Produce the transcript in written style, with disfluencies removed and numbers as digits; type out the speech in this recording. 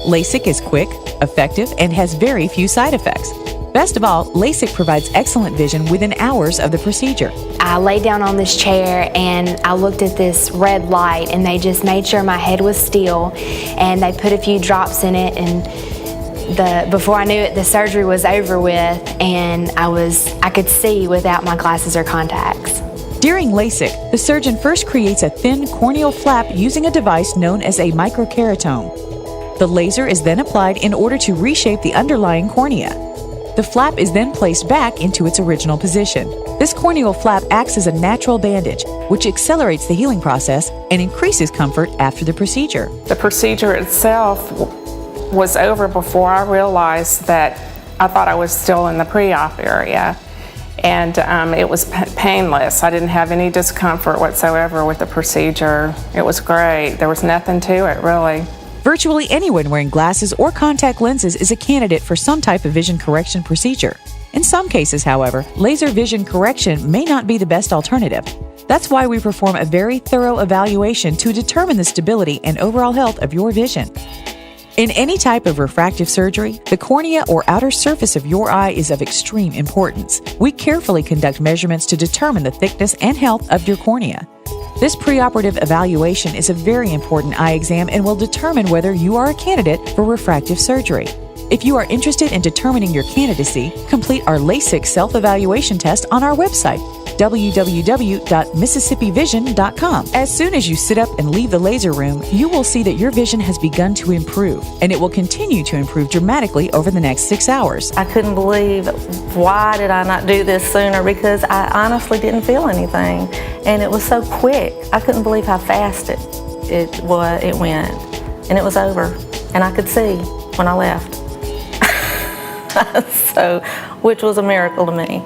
LASIK is quick, effective, and has very few side effects. Best of all, LASIK provides excellent vision within hours of the procedure. I laid down on this chair and I looked at this red light, and they just made sure my head was still, and they put a few drops in it, and before I knew it, the surgery was over with, and I could see without my glasses or contacts. During LASIK, the surgeon first creates a thin corneal flap using a device known as a microkeratome. The laser is then applied in order to reshape the underlying cornea. The flap is then placed back into its original position. This corneal flap acts as a natural bandage, which accelerates the healing process and increases comfort after the procedure. The procedure itself was over before I realized that I thought I was still in the pre-op area. And it was painless. I didn't have any discomfort whatsoever with the procedure. It was great. There was nothing to it, really. Virtually anyone wearing glasses or contact lenses is a candidate for some type of vision correction procedure. In some cases, however, laser vision correction may not be the best alternative. That's why we perform a very thorough evaluation to determine the stability and overall health of your vision. In any type of refractive surgery, the cornea or outer surface of your eye is of extreme importance. We carefully conduct measurements to determine the thickness and health of your cornea. This preoperative evaluation is a very important eye exam and will determine whether you are a candidate for refractive surgery. If you are interested in determining your candidacy, complete our LASIK self-evaluation test on our website, www.mississippivision.com. As soon as you sit up and leave the laser room, you will see that your vision has begun to improve, and it will continue to improve dramatically over the next 6 hours. I couldn't believe, why did I not do this sooner, because I honestly didn't feel anything, and it was so quick. I couldn't believe how fast it went, and it was over, and I could see when I left. So, which was a miracle to me.